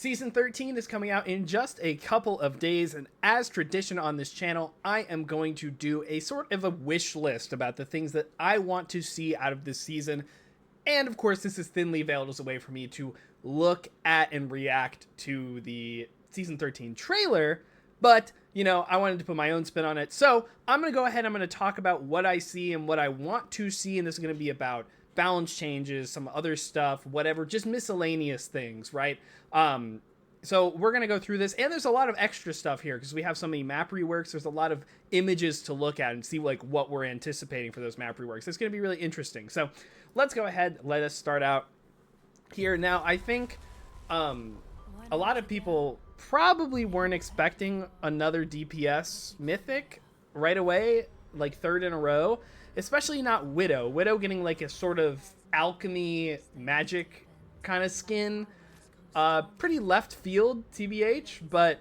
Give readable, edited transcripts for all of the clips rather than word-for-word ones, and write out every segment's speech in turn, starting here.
Season 13 is coming out in just a couple of days, and as tradition on this channel, I am going to do a sort of a wish list about the things that I want to see out of this season. And of course, this is thinly veiled as a way for me to look at and react to the Season 13 trailer, but, you know, I wanted to put my own spin on it. So I'm going to go ahead, I'm going to talk about what I see and what I want to see, and this is going to be about balance changes, some other stuff, whatever, just miscellaneous things, right? So we're going to go through this, and there's a lot of extra stuff here because we have so many map reworks. There's a lot of images to look at and see like what we're anticipating for those map reworks. It's going to be really interesting. So let's go ahead. Let us start out here. Now, I think a lot of people probably weren't expecting another DPS mythic right away, like third in a row, especially not Widow. Widow getting like a sort of alchemy magic kind of skin. Pretty left field, TBH, but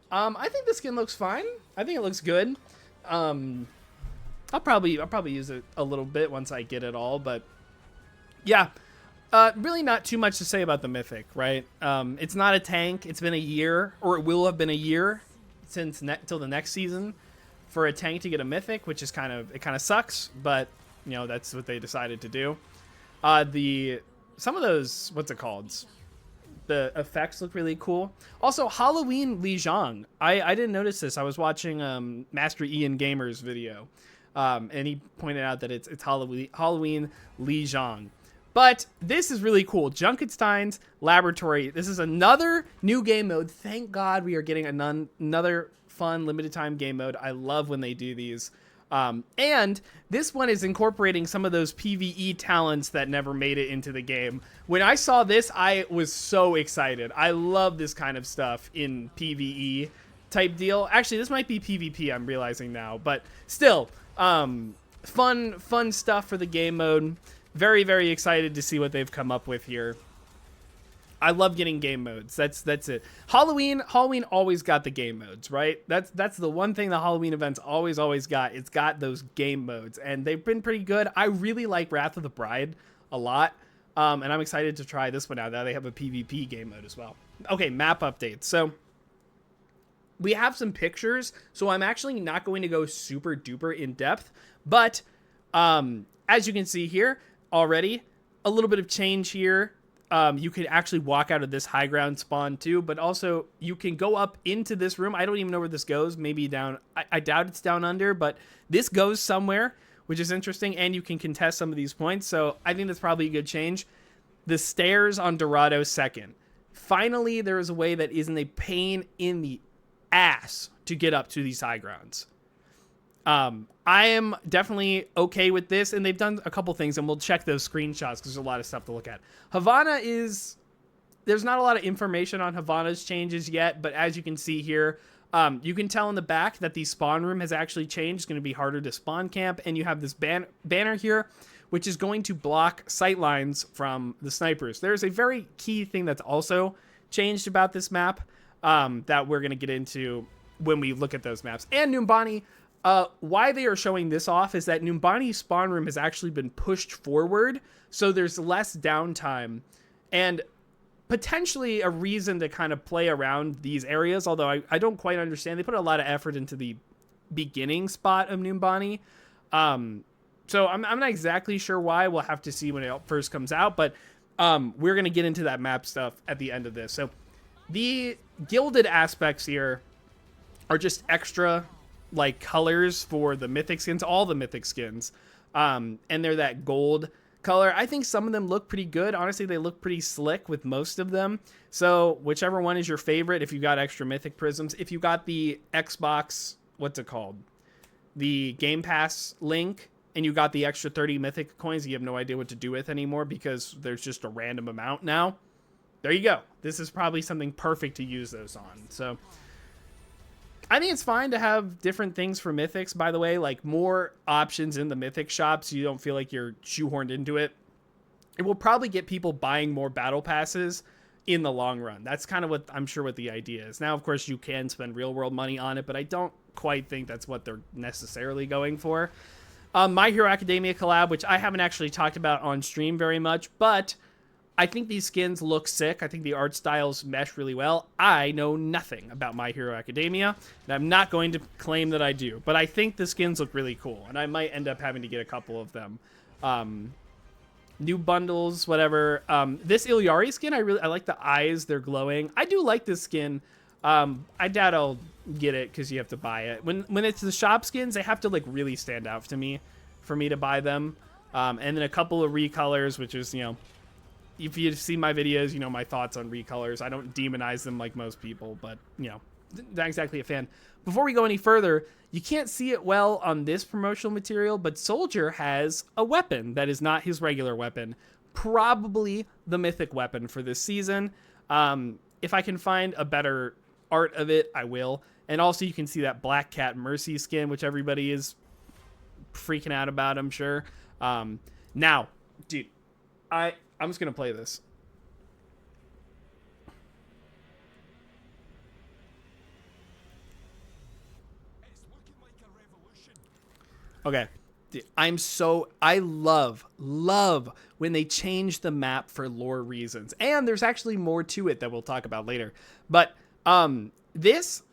I think the skin looks fine. I think it looks good. I'll probably use it a little bit once I get it all, but yeah, really not too much to say about the mythic, right? It's not a tank. It's been a year, or it will have been a year since till the next season for a tank to get a mythic, which is kind of sucks, but you know, that's what they decided to do. Some of those, what's it called? The effects look really cool. Also, Halloween Li Zhang. I didn't notice this. I was watching Master Ian Gamer's video, and he pointed out that it's Halloween Li Zhang. But this is really cool. Junkenstein's Laboratory. This is another new game mode. Thank God we are getting another fun limited time game mode. I love when they do these. And this one is incorporating some of those PvE talents that never made it into the game. When I saw this, I was so excited. I love this kind of stuff in PvE type deal. Actually, this might be PvP, I'm realizing now, but still, fun stuff for the game mode. Very, very excited to see what they've come up with here. I love getting game modes. That's it. Halloween always got the game modes, right? That's the one thing the Halloween events always got. It's got those game modes, and they've been pretty good. I really like Wrath of the Bride a lot, and I'm excited to try this one out. Now they have a PvP game mode as well. Okay, map updates. So we have some pictures, so I'm actually not going to go super duper in depth, but as you can see here already, a little bit of change here. You can actually walk out of this high ground spawn too, but also you can go up into this room. I don't even know where this goes. Maybe down. I doubt it's down under, but this goes somewhere, which is interesting. And you can contest some of these points. So I think that's probably a good change. The stairs on Dorado second. Finally, there is a way that isn't a pain in the ass to get up to these high grounds. I am definitely okay with this, and they've done a couple things, and we'll check those screenshots because there's a lot of stuff to look at. Havana there's not a lot of information on Havana's changes yet, but as you can see here, you can tell in the back that the spawn room has actually changed. It's going to be harder to spawn camp, and you have this banner here, which is going to block sight lines from the snipers. There's a very key thing that's also changed about this map that we're going to get into when we look at those maps. And Numbani. Why they are showing this off is that Numbani's spawn room has actually been pushed forward, so there's less downtime and potentially a reason to kind of play around these areas, although I don't quite understand. They put a lot of effort into the beginning spot of Numbani, so I'm not exactly sure why. We'll have to see when it first comes out, but we're going to get into that map stuff at the end of this. So the gilded aspects here are just extra like colors for the mythic skins, all the mythic skins, and they're that gold color. I think some of them look pretty good. Honestly, they look pretty slick with most of them. So whichever one is your favorite, if you got extra mythic prisms, if you got the Xbox, what's it called? The Game Pass link, and you got the extra 30 mythic coins you have no idea what to do with anymore because there's just a random amount now. There you go. This is probably something perfect to use those on. So I think it's fine to have different things for mythics, by the way, like more options in the mythic shop so you don't feel like you're shoehorned into it. It will probably get people buying more battle passes in the long run. That's kind of what I'm sure what the idea is. Now, of course, you can spend real world money on it, but I don't quite think that's what they're necessarily going for. My Hero Academia collab, which I haven't actually talked about on stream very much, but I think these skins look sick. I think the art styles mesh really well. I know nothing about My Hero Academia, and I'm not going to claim that I do, but I think the skins look really cool, and I might end up having to get a couple of them. New bundles, whatever. This Ilyari skin, I like the eyes. They're glowing. I do like this skin. I doubt I'll get it because you have to buy it. When it's the shop skins, they have to like really stand out to me for me to buy them. And then a couple of recolors, which is, you know, if you see my videos, you know my thoughts on recolors. I don't demonize them like most people, but, you know, not exactly a fan. Before we go any further, you can't see it well on this promotional material, but Soldier has a weapon that is not his regular weapon. Probably the mythic weapon for this season. If I can find a better art of it, I will. And also you can see that Black Cat Mercy skin, which everybody is freaking out about, I'm sure. Now, dude, I'm just going to play this. Okay. Dude, I love when they change the map for lore reasons. And there's actually more to it that we'll talk about later. But, this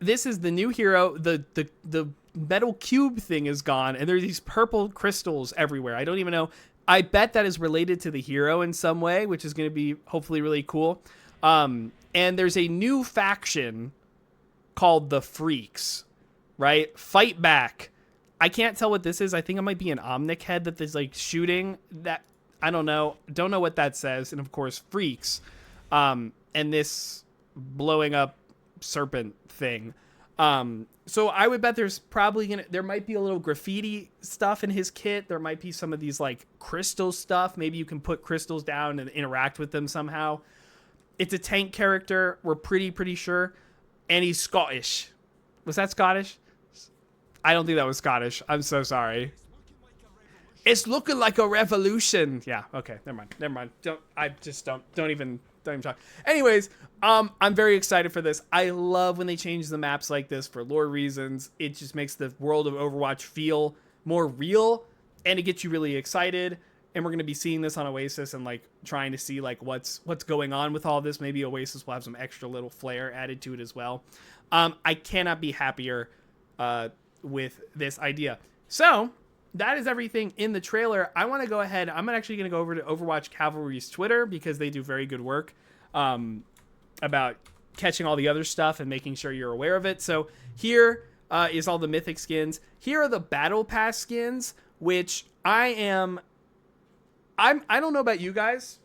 is the new hero. The metal cube thing is gone, and there's these purple crystals everywhere. I don't even know. I bet that is related to the hero in some way, which is going to be hopefully really cool. And there's a new faction called the Freaks, right? Fight back. I can't tell what this is. I think it might be an Omnic head that is like shooting that. I don't know. Don't know what that says. And of course, Freaks. And this blowing up serpent thing. So I would bet there might be a little graffiti stuff in his kit. There might be some of these like crystal stuff. Maybe you can put crystals down and interact with them somehow. It's a tank character. We're pretty sure. And he's Scottish. Was that Scottish? I don't think that was Scottish. I'm so sorry. It's looking like a revolution. Yeah. Okay. Never mind. Don't even talk. Anyways, I'm very excited for this. I love when they change the maps like this for lore reasons. It just makes the world of Overwatch feel more real, and it gets you really excited. And we're going to be seeing this on Oasis and like trying to see like what's going on with all this. Maybe Oasis will have some extra little flair added to it as well. I cannot be happier with this idea. So that is everything in the trailer. I want to go ahead. I'm actually going to go over to Overwatch Cavalry's Twitter because they do very good work about catching all the other stuff and making sure you're aware of it. So here is all the mythic skins. Here are the battle pass skins, which I don't know about you guys.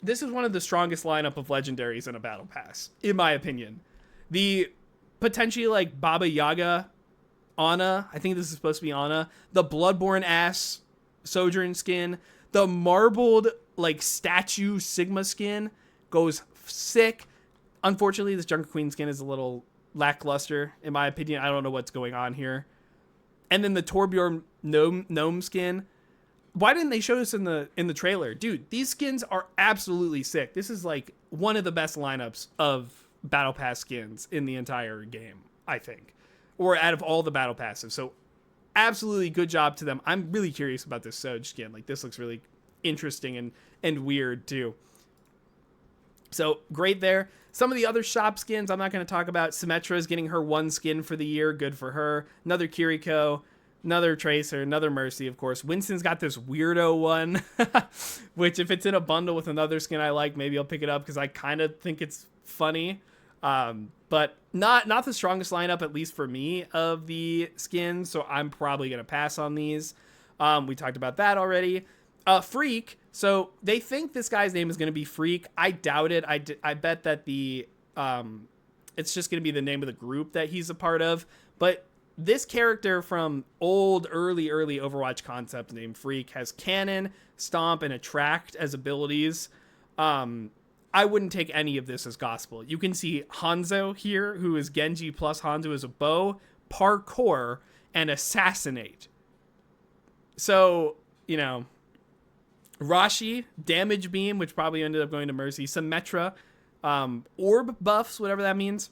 This is one of the strongest lineup of legendaries in a battle pass, in my opinion. The potentially like Baba Yaga Ana, I think this is supposed to be Ana, the Bloodborne ass Sojourn skin, the marbled like statue Sigma skin goes sick. Unfortunately, this Junker Queen skin is a little lackluster, in my opinion. I don't know what's going on here. And then the Torbjorn gnome skin. Why didn't they show this in the trailer? Dude, these skins are absolutely sick. This is like one of the best lineups of Battle Pass skins in the entire game, I think. Or out of all the Battle Passes. So absolutely good job to them. I'm really curious about this Soj skin. Like, this looks really interesting and weird too. So great there. Some of the other shop skins I'm not going to talk about. Symmetra is getting her one skin for the year. Good for her. Another Kiriko. Another Tracer. Another Mercy, of course. Winston's got this weirdo one. Which, if it's in a bundle with another skin I like, maybe I'll pick it up because I kind of think it's funny. But not the strongest lineup, at least for me, of the skins. So I'm probably going to pass on these. We talked about that already. Freak. So they think this guy's name is going to be Freak. I doubt it. I bet that it's just going to be the name of the group that he's a part of. But this character from early Overwatch concept named Freak has Cannon, Stomp, and Attract as abilities. I wouldn't take any of this as gospel. You can see Hanzo here, who is Genji plus Hanzo as a bow, Parkour, and Assassinate. So, you know, Rashi, Damage Beam, which probably ended up going to Mercy, Symmetra, Orb buffs, whatever that means.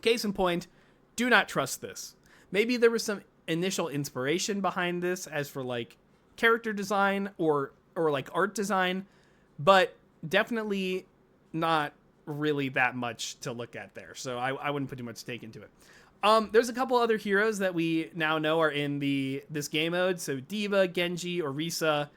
Case in point, do not trust this. Maybe there was some initial inspiration behind this as for like character design or like art design, but definitely not really that much to look at there. So I wouldn't put too much stake into it. There's a couple other heroes that we now know are in this game mode. So Diva, Genji, Orisa.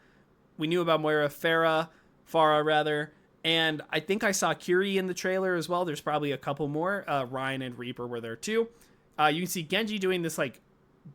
We knew about Moira, Farah rather. And I think I saw Kiri in the trailer as well. There's probably a couple more. Ryan and Reaper were there too. You can see Genji doing this like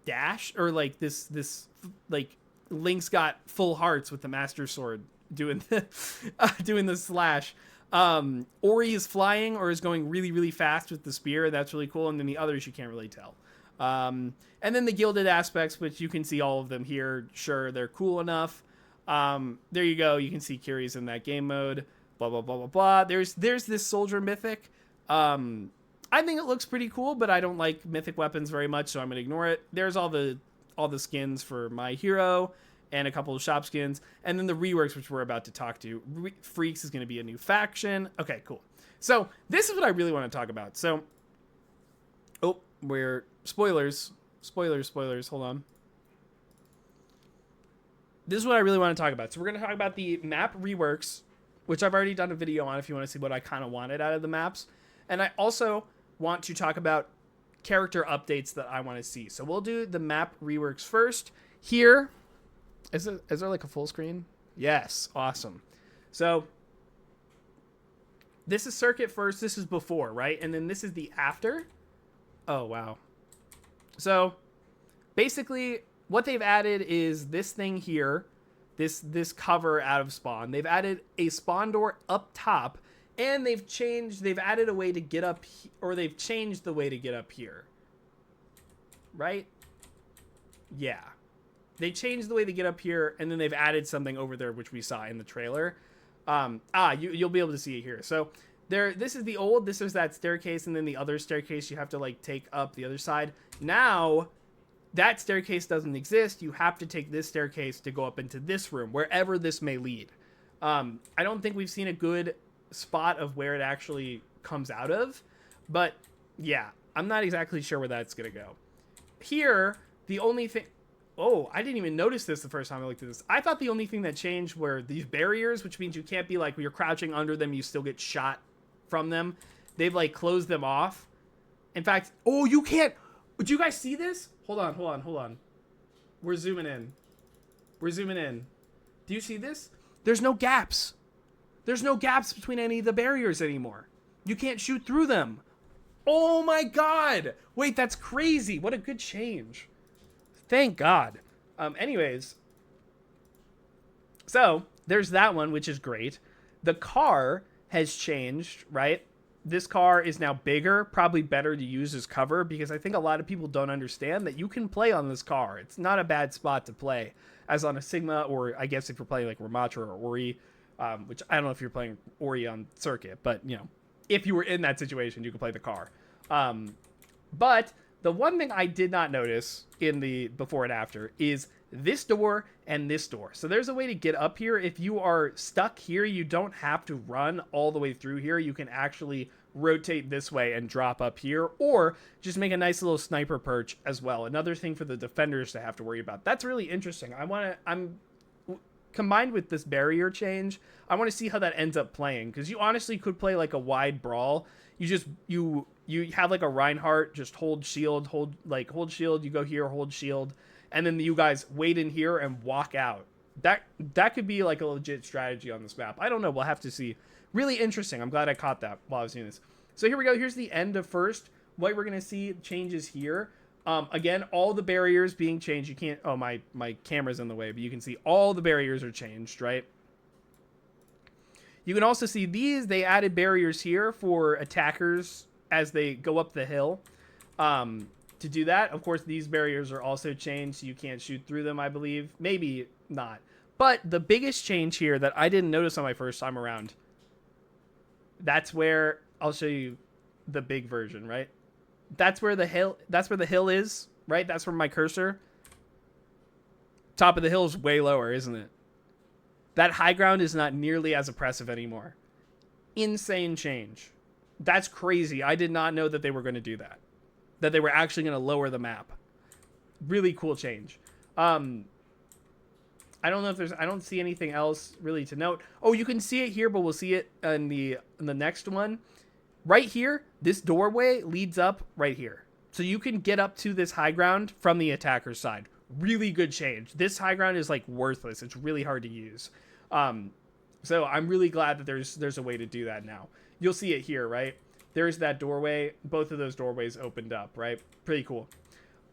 dash, or like this like Link's got full hearts with the Master Sword doing the slash. Ori is flying or is going really, really fast with the spear. That's really cool. And then the others you can't really tell. And then the gilded aspects, which you can see all of them here. Sure, they're cool enough. There you go. You can see Kiri's in that game mode. Blah, blah, blah, blah, blah. There's this soldier mythic. I think it looks pretty cool, but I don't like mythic weapons very much, so I'm going to ignore it. There's all the skins for my hero and a couple of shop skins. And then the reworks, which we're about to talk to. Freaks is going to be a new faction. Okay, cool. So this is what I really want to talk about. So, we're spoilers. Hold on. This is what I really want to talk about. So we're going to talk about the map reworks, which I've already done a video on if you want to see what I kind of wanted out of the maps. And I also want to talk about character updates that I want to see. So we'll do the map reworks first. Here, is there like a full screen? Yes, awesome. So this is circuit first. This is before, right? And then this is the after. Oh, wow. So basically what they've added is this thing here, this cover out of spawn. They've added a spawn door up top, and they've added a way to get up, or they've changed the way to get up here. Right? Yeah. They changed the way to get up here, and then they've added something over there, which we saw in the trailer. You'll be able to see it here. So this is the old, this is that staircase, and then the other staircase you have to like take up the other side. Now, that staircase doesn't exist. You have to take this staircase to go up into this room, wherever this may lead. I don't think we've seen a good spot of where it actually comes out of, but yeah, I'm not exactly sure where that's gonna go. Here, the only thing... Oh, I didn't even notice this the first time I looked at this. I thought the only thing that changed were these barriers, which means you can't be like, when you're crouching under them, you still get shot from them. They've like closed them off. In fact, oh, you can't... Do you guys see this? Hold on. We're zooming in. Do you see this? There's no gaps. There's no gaps between any of the barriers anymore. You can't shoot through them. Oh my god. Wait, that's crazy. What a good change. Thank God. Anyways. So, there's that one, which is great. The car has changed, right? This car is now bigger, probably better to use as cover, because I think a lot of people don't understand that you can play on this car. It's not a bad spot to play, as on a Sigma, or I guess if you're playing like Ramatra or Ori, which I don't know if you're playing Ori on circuit, but you know, if you were in that situation, you could play the car. But the one thing I did not notice in the before and after is this door and this door. So there's a way to get up here. If you are stuck here, you don't have to run all the way through here. You can actually rotate this way and drop up here, or just make a nice little sniper perch as well. Another thing for the defenders to have to worry about. That's really interesting. Combined with this barrier change, I want to see how that ends up playing, because you honestly could play like a wide brawl. You have like a Reinhardt, just hold shield, hold shield, you go here, hold shield, and then you guys wait in here and walk out. That could be like a legit strategy on this map. I don't know, we'll have to see. Really interesting. I'm glad I caught that while I was doing this. So here we go. Here's the end of first. What we're gonna see changes here. Again, all the barriers being changed. You can't... Oh, my camera's in the way, but you can see all the barriers are changed, right? You can also see these. They added barriers here for attackers as they go up the hill. To do that, of course, these barriers are also changed, so you can't shoot through them, I believe. Maybe not. But the biggest change here that I didn't notice on my first time around, that's where... I'll show you the big version, right? That's where the hill is, right? That's where my cursor. Top of the hill is way lower, isn't it? That high ground is not nearly as oppressive anymore. Insane change. That's crazy. I did not know that they were going to do that. That they were actually going to lower the map. Really cool change. I don't know if there's, I don't see anything else really to note. Oh, you can see it here, but we'll see it in the next one. Right here, this doorway leads up right here. So you can get up to this high ground from the attacker's side. Really good change. This high ground is like worthless. It's really hard to use. So I'm really glad that there's a way to do that now. You'll see it here, right? There's that doorway. Both of those doorways opened up, right? Pretty cool.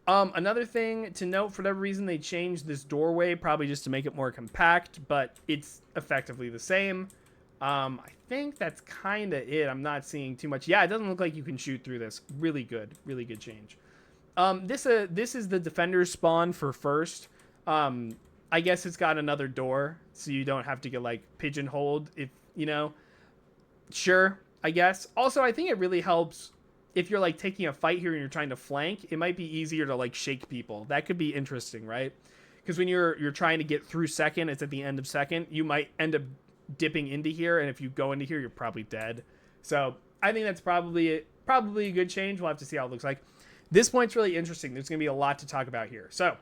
Another thing to note, for whatever reason, they changed this doorway, probably just to make it more compact, but it's effectively the same. I think that's kind of it. I'm not seeing too much. Yeah, it doesn't look like you can shoot through this. Really good change. This is the defender's spawn for first. I guess it's got another door, so you don't have to get like pigeonholed. If you know, sure, I guess. Also, I think it really helps if you're like taking a fight here and you're trying to flank. It might be easier to like shake people. That could be interesting, right? Because when you're trying to get through second, it's at the end of second. You might end up dipping into here, and if you go into here, you're probably dead. So I think that's probably a good change. We'll have to see how it looks like. This point's really interesting. There's going to be a lot to talk about here. So,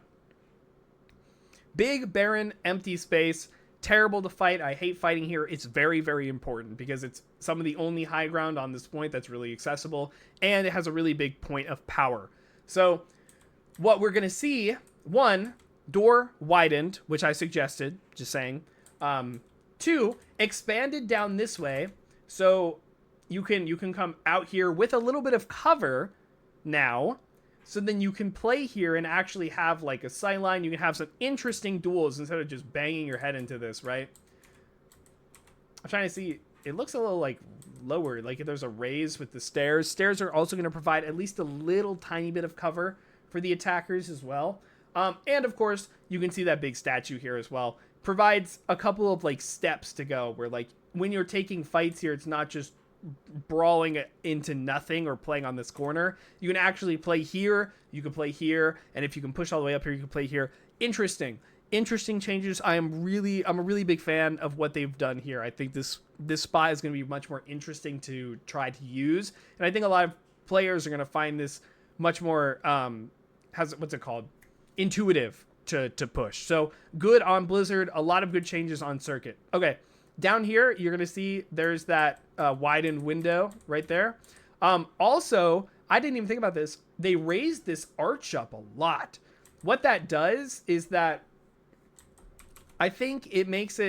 big, barren, empty space. Terrible to fight. I hate fighting here. It's very, very important because it's some of the only high ground on this point that's really accessible, and it has a really big point of power. So, what we're going to see, one, door widened, which I suggested, just saying. Two, expanded down this way, so you can come out here with a little bit of cover now, so then you can play here and actually have like a sight line. You can have some interesting duels instead of just banging your head into this, right? I'm trying to see. It looks a little like lower, like there's a raise with the stairs. Stairs are also going to provide at least a little tiny bit of cover for the attackers as well. And of course, you can see that big statue here as well. Provides a couple of like steps to go where like when you're taking fights here, it's not just brawling into nothing or playing on this corner. You can actually play here, you can play here, and if you can push all the way up here, you can play here. Interesting changes. I'm a really big fan of what they've done here. I think this spot is going to be much more interesting to try to use, and I think a lot of players are going to find this much more what's it called, intuitive to push. So good on Blizzard. A lot of good changes on Circuit. Okay, down here you're going to see there's that widened window right there. Also, I didn't even think about this. They raised this arch up a lot. What that does is that I think it makes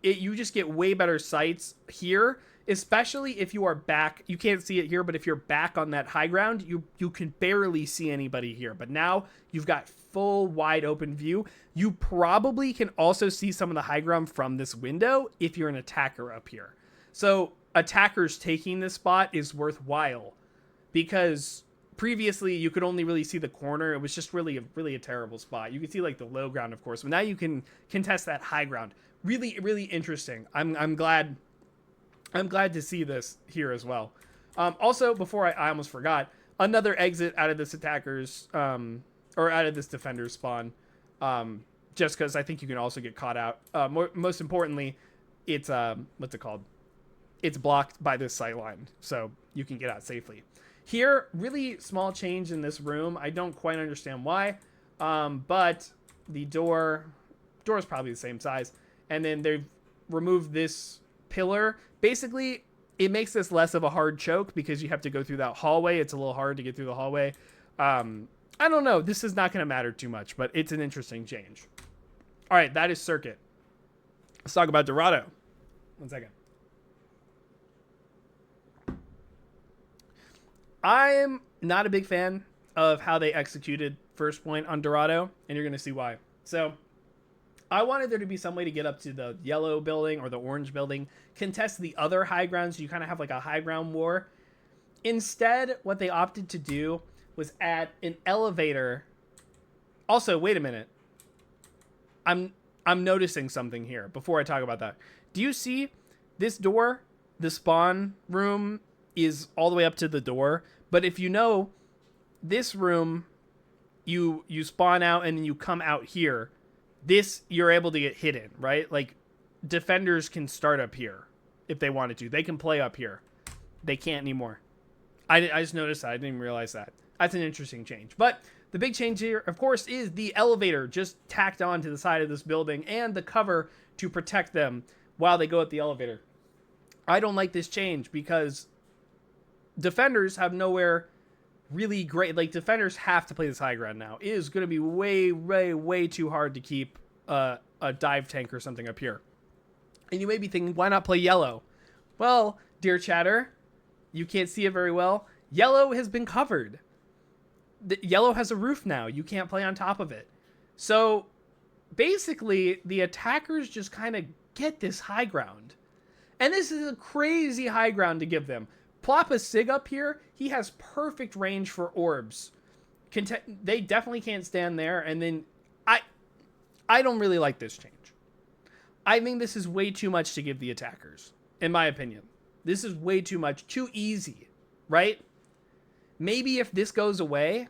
you just get way better sights here, especially if you are back. You can't see it here, but if you're back on that high ground, you can barely see anybody here. But now you've got full wide open view. You probably can also see some of the high ground from this window if you're an attacker up here. So attackers taking this spot is worthwhile because previously you could only really see the corner. It was just really a terrible spot. You could see like the low ground, of course, but now you can contest that high ground. Really interesting. I'm glad to see this here as well. Also, before I almost forgot, another exit out of this attacker's or out of this defender's spawn, just because I think you can also get caught out. Most importantly, it's what's it called? It's blocked by this sight line, so you can get out safely. Here, really small change in this room. I don't quite understand why, but the door is probably the same size, and then they've removed this pillar. Basically, it makes this less of a hard choke because you have to go through that hallway. It's a little hard to get through the hallway. I don't know. This is not going to matter too much, but it's an interesting change. All right, that is Circuit. Let's talk about Dorado. 1 second. I'm not a big fan of how they executed first point on Dorado, and you're going to see why. So I wanted there to be some way to get up to the yellow building or the orange building, contest the other high ground, so you kind of have like a high ground war. Instead, what they opted to do was add an elevator. Also, wait a minute. I'm noticing something here before I talk about that. Do you see this door? The spawn room is all the way up to the door, but if you know this room, you spawn out and then you come out here. This, you're able to get hidden, right? Like, defenders can start up here if they wanted to. They can play up here. They can't anymore. I just noticed that. I didn't even realize that. That's an interesting change. But The big change here, of course, is the elevator just tacked on to the side of this building and the cover to protect them while they go up the elevator. I don't like this change because defenders have nowhere really great. Like, defenders have to play this high ground now. It is going to be way, way, way too hard to keep a dive tank or something up here. And you may be thinking, why not play yellow? Well, dear chatter, you can't see it very well. Yellow has been covered. The yellow has a roof now. You can't play on top of it. So basically, the attackers just kind of get this high ground. And this is a crazy high ground to give them. Plop a Sig up here. He has perfect range for orbs. They definitely can't stand there. And then I don't really like this change. I think this is way too much to give the attackers, in my opinion. This is way too much. Too easy, right? Maybe if this goes away,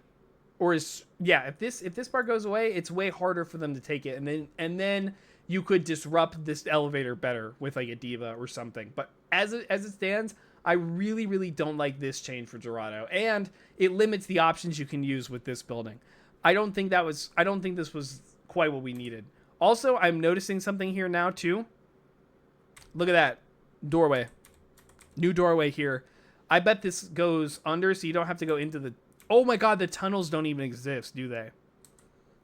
if this part goes away, it's way harder for them to take it, and then you could disrupt this elevator better with like a diva or something. But as it stands, I really, really don't like this change for Dorado, and it limits the options you can use with this building. I don't think this was quite what we needed. Also, I'm noticing something here now too. Look at that doorway, new doorway here. I bet this goes under, so you don't have to go into the... Oh my god, the tunnels don't even exist, do they?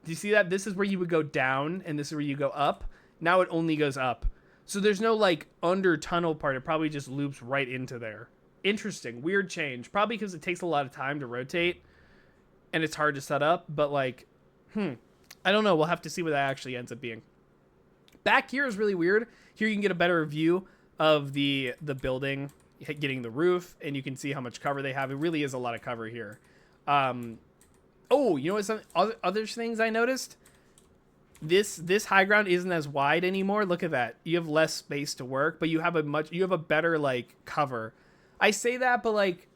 Do you see that? This is where you would go down, and this is where you go up. Now it only goes up. So there's no, like, under tunnel part. It probably just loops right into there. Interesting. Weird change. Probably because it takes a lot of time to rotate, and it's hard to set up. But, like, I don't know. We'll have to see what that actually ends up being. Back here is really weird. Here you can get a better view of the building getting the roof, and you can see how much cover they have. It really is a lot of cover here. Oh, you know what? Some other things I noticed. This high ground isn't as wide anymore. Look at that. You have less space to work, but you have a better like cover. I say that, but like,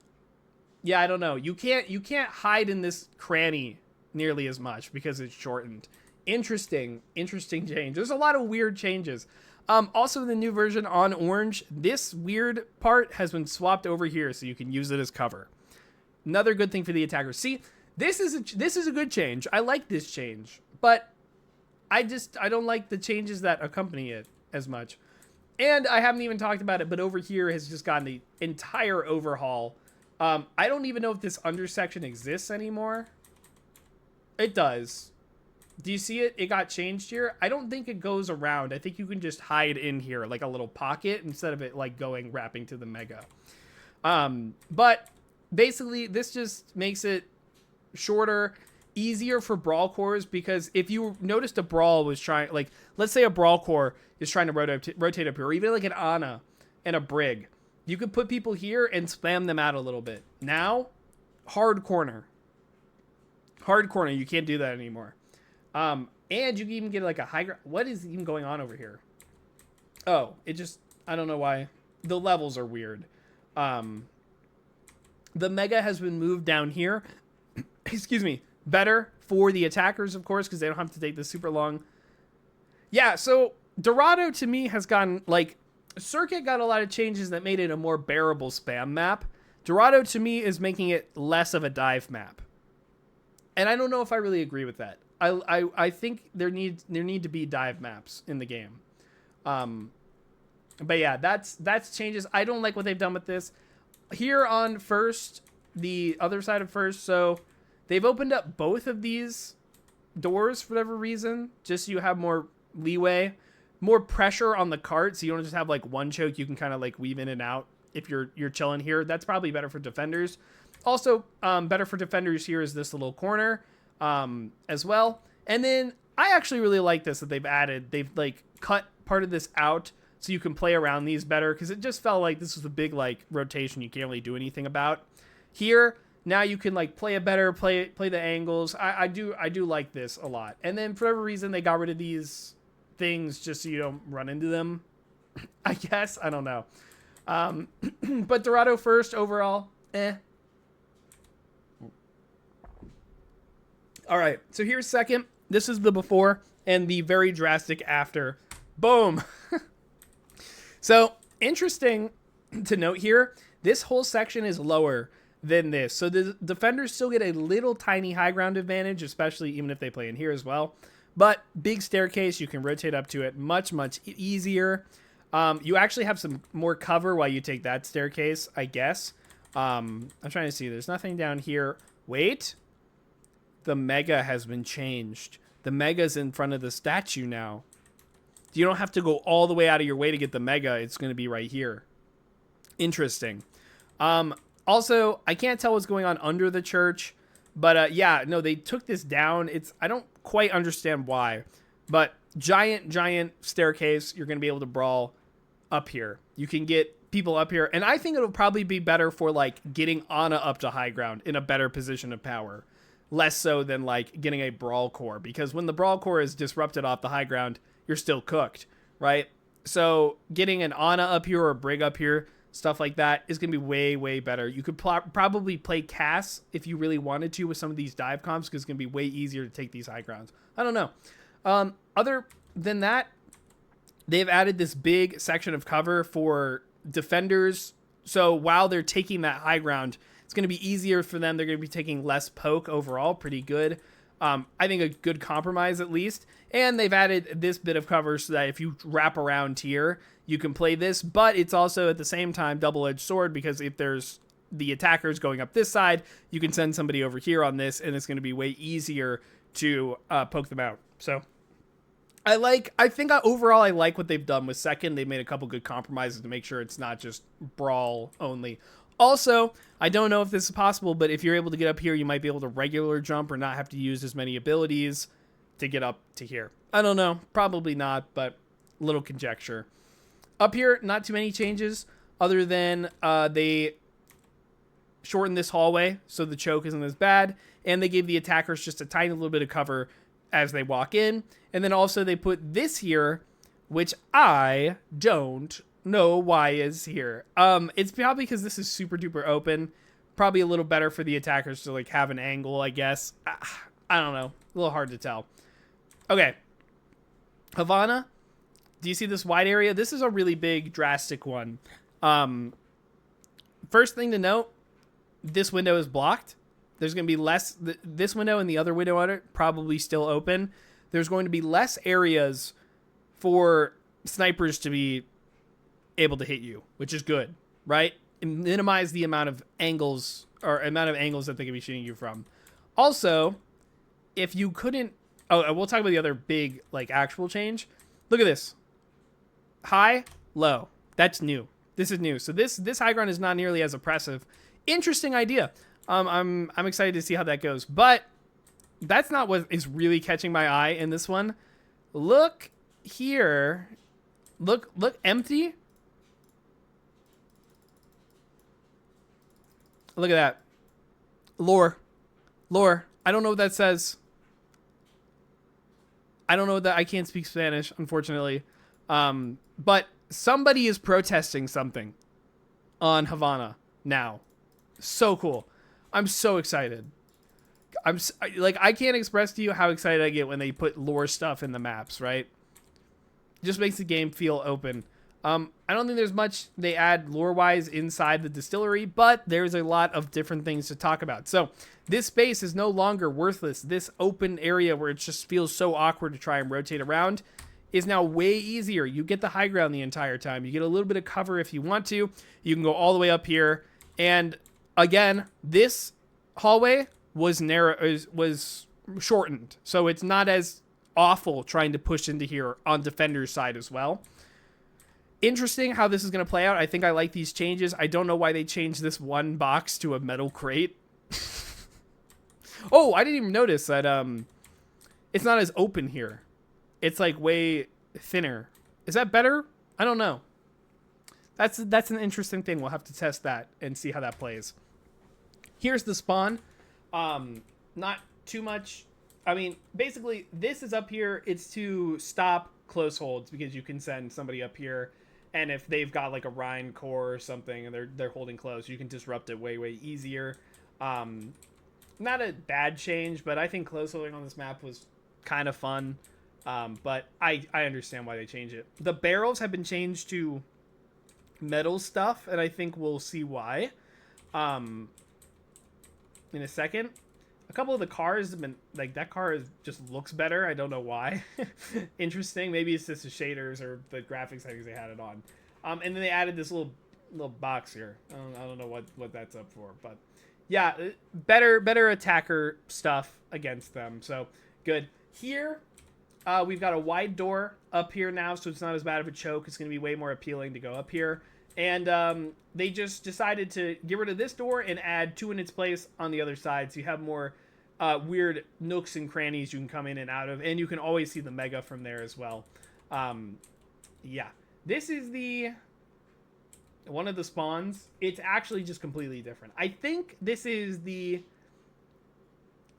yeah, I don't know. You can't hide in this cranny nearly as much because it's shortened. Interesting change. There's a lot of weird changes. Also, the new version on orange, this weird part has been swapped over here, so you can use it as cover. Another good thing for the attackers. See, this is a good change. I like this change, but I don't like the changes that accompany it as much. And I haven't even talked about it, but over here has just gotten the entire overhaul. I don't even know if this undersection exists anymore. It does. Do you see it? It got changed here. I don't think it goes around. I think you can just hide in here like a little pocket instead of it like wrapping to the mega. But basically this just makes it shorter, easier for brawl cores, because if you noticed a brawl was trying, like, let's say a brawl core is trying to rotate up here, or even like an Ana and a Brig, you could put people here and spam them out a little bit. Now, hard corner, you can't do that anymore. And you can even get like a high ground. What is even going on over here? Oh, I don't know why. The levels are weird. The mega has been moved down here. Excuse me. Better for the attackers, of course, because they don't have to take this super long. Yeah, so Dorado to me has gotten, like, Circuit got a lot of changes that made it a more bearable spam map. Dorado to me is making it less of a dive map. And I don't know if I really agree with that. I think there need to be dive maps in the game. But yeah, that's changes. I don't like what they've done with this. Here on first, the other side of first, so they've opened up both of these doors for whatever reason, just so you have more leeway, more pressure on the cart, so you don't just have like one choke. You can kind of like weave in and out if you're chilling here. That's probably better for defenders. Also, better for defenders here is this little corner as well. And then I actually really like this that they've like cut part of this out so you can play around these better, because it just felt like this was a big like rotation you can't really do anything about. Here, now you can like play the angles. I do like this a lot. And then for whatever reason they got rid of these things just so you don't run into them. I guess, I don't know. But Dorado first overall, All right, so here's second. This is the before and the very drastic after. Boom. So interesting to note here, this whole section is lower than this. So the defenders still get a little tiny high ground advantage, especially even if they play in here as well. But big staircase, you can rotate up to it much, much easier. You actually have some more cover while you take that staircase, I guess. I'm trying to see. There's nothing down here. Wait. The mega has been changed. The mega's in front of the statue now. You don't have to go all the way out of your way to get the mega. It's going to be right here. Interesting. Also, I can't tell what's going on under the church. But yeah, no, they took this down. I don't quite understand why. But giant staircase. You're going to be able to brawl up here. You can get people up here. And I think it'll probably be better for like getting Ana up to high ground in a better position of power. Less so than like getting a brawl core. Because when the brawl core is disrupted off the high ground, you're still cooked, right? So getting an Ana up here or a Brig up here, stuff like that, is going to be way better. You could probably play Cass if you really wanted to with some of these dive comps, because it's going to be way easier to take these high grounds. I don't know. Other than that, they've added this big section of cover for defenders. So while they're taking that high ground, it's going to be easier for them. They're going to be taking less poke overall. Pretty good. I think a good compromise at least. And they've added this bit of cover so that if you wrap around here, you can play this. But it's also at the same time double-edged sword, because if there's the attackers going up this side, you can send somebody over here on this, and it's going to be way easier to poke them out. So I think overall I like what they've done with second. They've made a couple good compromises to make sure it's not just brawl only. Also, I don't know if this is possible, but if you're able to get up here, you might be able to regular jump or not have to use as many abilities to get up to here. I don't know. Probably not, but a little conjecture. Up here, not too many changes other than they shortened this hallway so the choke isn't as bad, and they gave the attackers just a tiny little bit of cover as they walk in. And then also they put this here, which I don't know why is here. It's probably because this is super duper open. Probably a little better for the attackers to like have an angle, I guess. I don't know. A little hard to tell. Okay. Havana. Do you see this wide area? This is a really big, drastic one. First thing to note, this window is blocked. There's going to be less. This window and the other window on it probably still open. There's going to be less areas for snipers to be able to hit you, which is good, right? And minimize the amount of angles that they can be shooting you from. Also, if you couldn't, we'll talk about the other big like actual change. Look at this. High, low. That's new. This is new. So this high ground is not nearly as oppressive. Interesting idea. I'm excited to see how that goes. But that's not what is really catching my eye in this one. Look here. Look empty. Look at that. Lore. I don't know what that says. I don't know what that. I can't speak Spanish, unfortunately. But somebody is protesting something on Havana now. So cool. I'm so excited. I can't express to you how excited I get when they put lore stuff in the maps, right? It just makes the game feel open. I don't think there's much they add lore-wise inside the distillery, but there's a lot of different things to talk about. So this space is no longer worthless. This open area where it just feels so awkward to try and rotate around is now way easier. You get the high ground the entire time. You get a little bit of cover if you want to. You can go all the way up here. And again, this hallway was shortened. So it's not as awful trying to push into here on defender's side as well. Interesting how this is going to play out. I think I like these changes. I don't know why they changed this one box to a metal crate. Oh, I didn't even notice that it's not as open here. It's like way thinner. Is that better? I don't know. That's an interesting thing. We'll have to test that and see how that plays. Here's the spawn. Not too much. I mean, basically, this is up here. It's to stop close holds because you can send somebody up here. And if they've got like a Rhine core or something and they're holding close, you can disrupt it way easier. Not a bad change, but I think close holding on this map was kind of fun. But I understand why they changed it. The barrels have been changed to metal stuff, and I think we'll see why. in a second. A couple of the cars have been, like, that car just looks better. I don't know why. Interesting. Maybe it's just the shaders or the graphics settings they had it on. And then they added this little box here. I don't know what that's up for, but yeah, better attacker stuff against them. So good. Here, we've got a wide door up here now, so it's not as bad of a choke. It's going to be way more appealing to go up here. And they just decided to get rid of this door and add two in its place on the other side, so you have more weird nooks and crannies you can come in and out of, and you can always see the mega from there as well. Yeah, this is one of the spawns. It's actually just completely different. I think this is the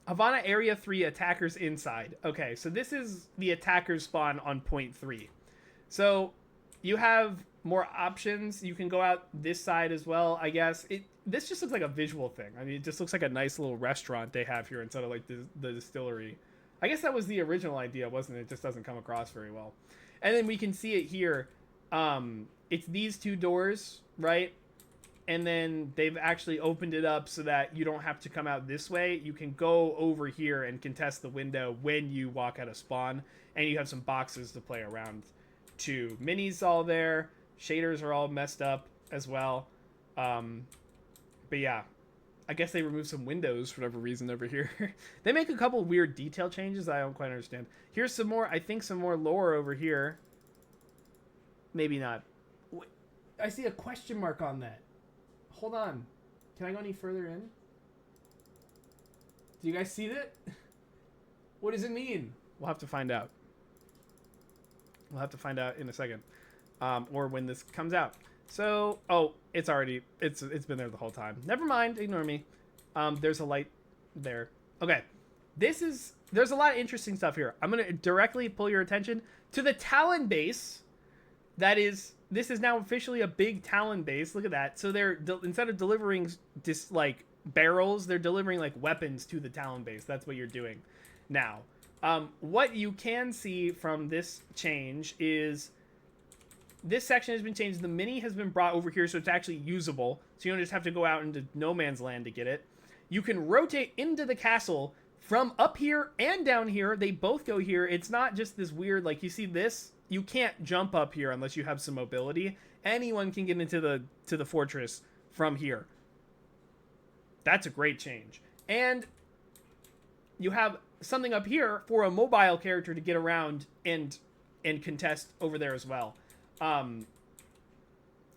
Havana Area 3 Attackers Inside. Okay, so this is the attackers spawn on point 3. So you have more options. You can go out this side as well, I guess. This just looks like a visual thing. I mean, it just looks like a nice little restaurant they have here instead of like the distillery. I guess that was the original idea, wasn't it? It just doesn't come across very well. And then we can see it here. It's these two doors, right? And then they've actually opened it up so that you don't have to come out this way. You can go over here and contest the window when you walk out of spawn. And you have some boxes to play around too. Minis all there. Shaders are all messed up as well. But yeah, I guess they removed some windows for whatever reason over here. They make a couple weird detail changes I don't quite understand. Here's some more, I think some more lore over here. Maybe not. I see a question mark on that. Hold on. Can I go any further in? Do you guys see that? What does it mean? We'll have to find out. We'll have to find out in a second. Or when this comes out. So, oh, it's been there the whole time. Never mind, ignore me. There's a light there. Okay, there's a lot of interesting stuff here. I'm going to directly pull your attention to the Talon base. This is now officially a big Talon base. Look at that. So instead of delivering just like barrels, they're delivering like weapons to the Talon base. That's what you're doing now. What you can see from this change is this section has been changed. The mini has been brought over here, so it's actually usable. So you don't just have to go out into no man's land to get it. You can rotate into the castle from up here and down here. They both go here. It's not just this weird, like, you see this? You can't jump up here unless you have some mobility. Anyone can get into the fortress from here. That's a great change. And you have something up here for a mobile character to get around and contest over there as well.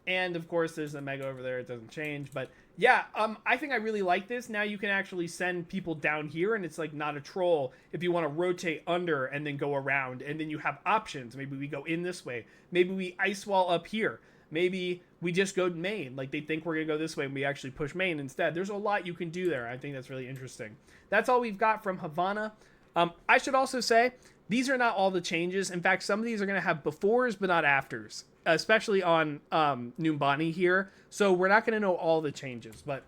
And of course there's the mega over there. It doesn't change, but yeah, I think I really like this. Now you can actually send people down here, and it's like not a troll if you want to rotate under and then go around, and then you have options. Maybe we go in this way. Maybe we ice wall up here. Maybe we just go main. Like, they think we're gonna go this way and we actually push main instead. There's a lot you can do there. I think that's really interesting. That's all we've got from Havana. I should also say, these are not all the changes. In fact, some of these are going to have befores, but not afters, especially on Numbani here. So we're not going to know all the changes. But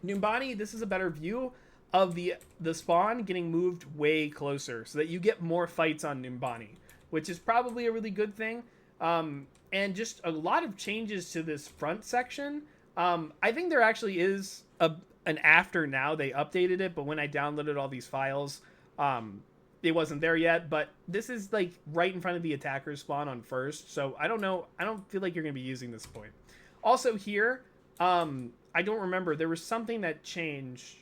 Numbani, this is a better view of the spawn getting moved way closer so that you get more fights on Numbani, which is probably a really good thing. And just a lot of changes to this front section. I think there actually is an after now. They updated it, but when I downloaded all these files, it wasn't there yet. But this is like right in front of the attacker spawn on first, so I don't know. I don't feel like you're gonna be using this point. Also here, I don't remember, there was something that changed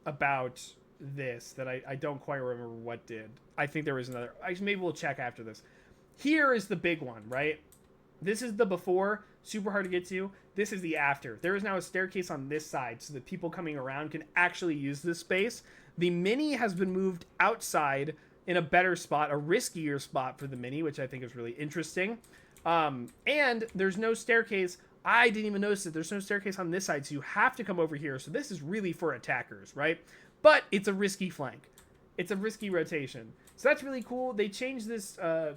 about this that I don't quite remember what did. I think there was another. Maybe we'll check after this. Here is the big one, right? This is the before, super hard to get to. This is the after. There is now a staircase on this side so that people coming around can actually use this space. The mini has been moved outside in a better spot, a riskier spot for the mini, which I think is really interesting. And there's no staircase. I didn't even notice it. There's no staircase on this side, so you have to come over here. So this is really for attackers, right? But it's a risky flank. It's a risky rotation. So that's really cool. They changed this to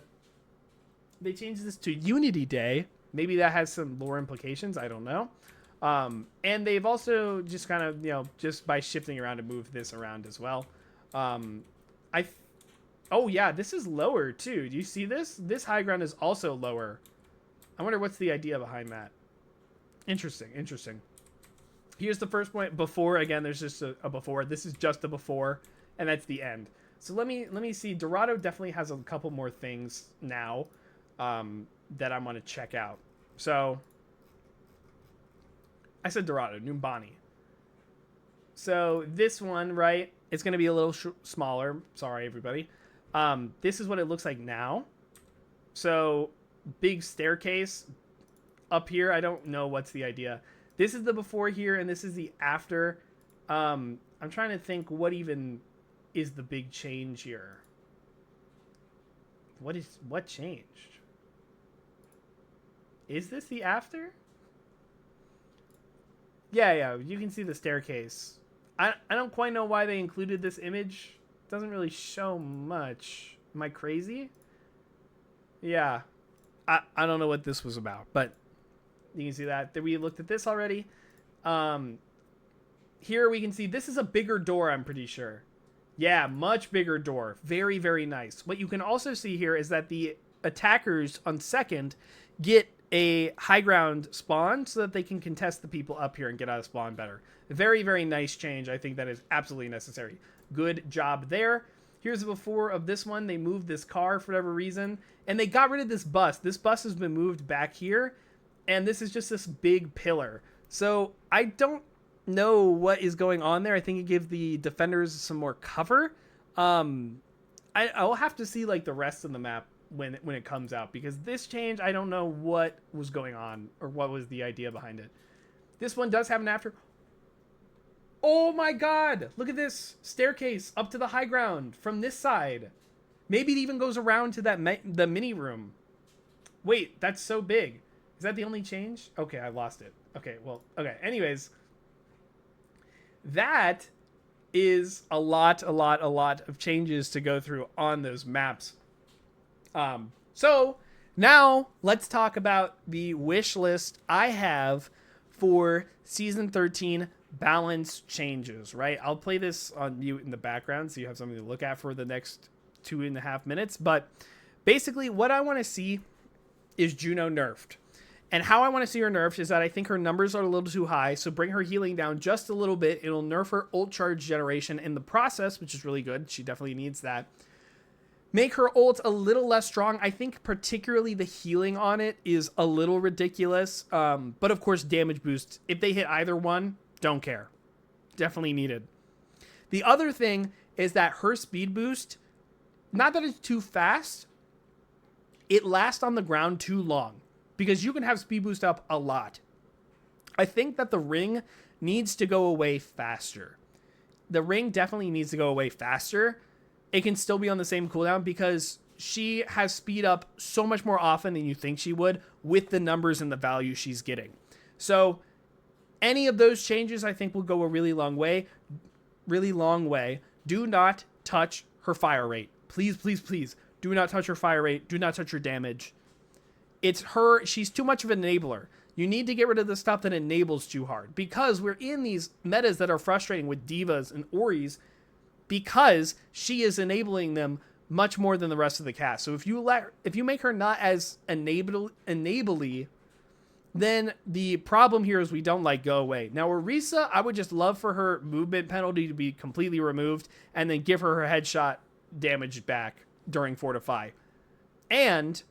Unity Day. Maybe that has some lore implications. I don't know. And they've also just kind of, just by shifting around to move this around as well. Oh yeah, this is lower too. Do you see this? This high ground is also lower. I wonder what's the idea behind that. Interesting. Here's the first point before. Again, there's just a before. This is just a before, and that's the end. So let me see. Dorado definitely has a couple more things now that I want to check out. So I said Dorado, Numbani. So this one, right, it's going to be a little smaller. Sorry, everybody. This is what it looks like now. So big staircase up here. I don't know what's the idea. This is the before here, and this is the after. I'm trying to think what even is the big change here. What changed? Is this the after? Yeah, you can see the staircase. I don't quite know why they included this image. Doesn't really show much. Am I crazy? Yeah. I don't know what this was about, but you can see that. We looked at this already. Here we can see this is a bigger door, I'm pretty sure. Yeah, much bigger door. Very, very nice. What you can also see here is that the attackers on second get a high ground spawn so that they can contest the people up here and get out of spawn better. Very, very nice change. I think that is absolutely necessary. Good job there. Here's the before of this one. They moved this car for whatever reason, and they got rid of this bus. This bus has been moved back here, and this is just this big pillar. So I don't know what is going on there. I think it gives the defenders some more cover. I'll have to see like the rest of the map when it comes out, because this change, I don't know what was going on or what was the idea behind it. This one does have an after. Oh my god, look at this staircase up to the high ground from this side. Maybe it even goes around to that the mini room. Wait, that's so big. Is that the only change? Okay, I lost it. Okay, well, okay. Anyways, that is a lot of changes to go through on those maps. So now let's talk about the wish list I have for season 13 balance changes, right? I'll play this on mute in the background so you have something to look at for the next 2.5 minutes. But basically what I want to see is Juno nerfed. And how I want to see her nerfed is that I think her numbers are a little too high. So bring her healing down just a little bit. It'll nerf her ult charge generation in the process, which is really good. She definitely needs that. Make her ult a little less strong. I think particularly the healing on it is a little ridiculous. But of course, damage boost. If they hit either one, don't care. Definitely needed. The other thing is that her speed boost, not that it's too fast, it lasts on the ground too long. Because you can have speed boost up a lot. I think that the ring needs to go away faster. The ring definitely needs to go away faster. It can still be on the same cooldown because she has speed up so much more often than you think she would with the numbers and the value she's getting. So any of those changes I think will go a really long way. Really long way. Do not touch her fire rate. Please, please, please. Do not touch her fire rate. Do not touch her damage. It's her. She's too much of an enabler. You need to get rid of the stuff that enables too hard, because we're in these metas that are frustrating with divas and Oris because she is enabling them much more than the rest of the cast. So if you make her not as enably, then the problem here is we don't go away. Now Orisa, I would just love for her movement penalty to be completely removed and then give her headshot damage back during Fortify. And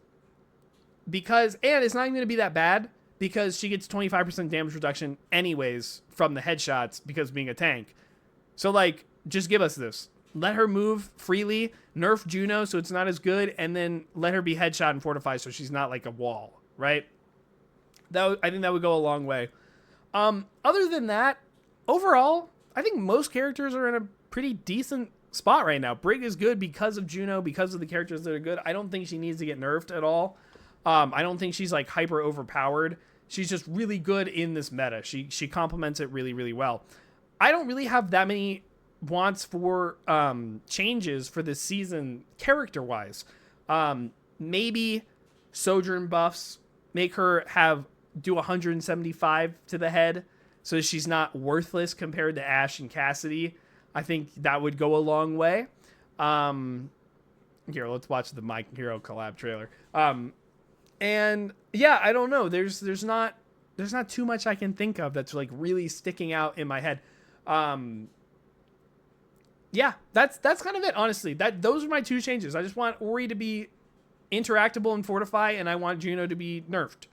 it's not even going to be that bad because she gets 25% damage reduction anyways from the headshots because being a tank. So just give us this. Let her move freely, nerf Juno so it's not as good, and then let her be headshot and Fortify so she's not like a wall, right? I think that would go a long way. Other than that, overall, I think most characters are in a pretty decent spot right now. Brig is good because of Juno, because of the characters that are good. I don't think she needs to get nerfed at all. I don't think she's hyper overpowered. She's just really good in this meta. She complements it really, really well. I don't really have that many wants for changes for this season character-wise. Maybe Sojourn buffs, make her do 175 to the head so she's not worthless compared to Ashe and Cassidy. I think that would go a long way. Here, let's watch the My Hero collab trailer. And yeah, I don't know. There's not too much I can think of that's like really sticking out in my head. Yeah, that's kind of it, honestly. Those are my 2 changes. I just want Ori to be interactable and fortify, and I want Juno to be nerfed.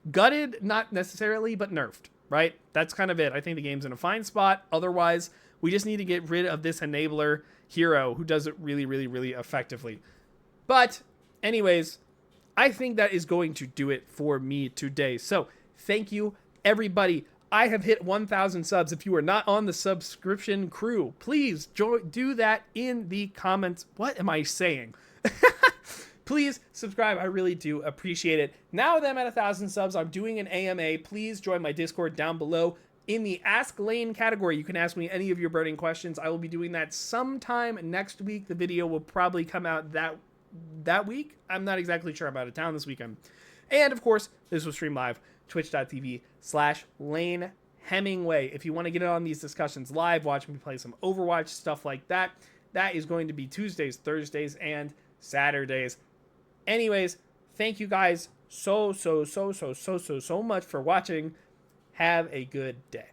Gutted, not necessarily, but nerfed, right? That's kind of it. I think the game's in a fine spot. Otherwise, we just need to get rid of this enabler hero who does it really, really, really effectively. But anyways, I think that is going to do it for me today. So thank you, everybody. I have hit 1,000 subs. If you are not on the subscription crew, please do that in the comments. What am I saying? Please subscribe. I really do appreciate it. Now that I'm at 1,000 subs, I'm doing an AMA. Please join my Discord down below. In the Ask Lane category, you can ask me any of your burning questions. I will be doing that sometime next week. The video will probably come out that week. I'm not exactly sure. I'm out of town this weekend. And of course, this will stream live, twitch.tv/Lane Hemingway. If you want to get in on these discussions live, watch me play some Overwatch, stuff like that. That is going to be Tuesdays, Thursdays, and Saturdays. Anyways, thank you guys so much for watching. Have a good day.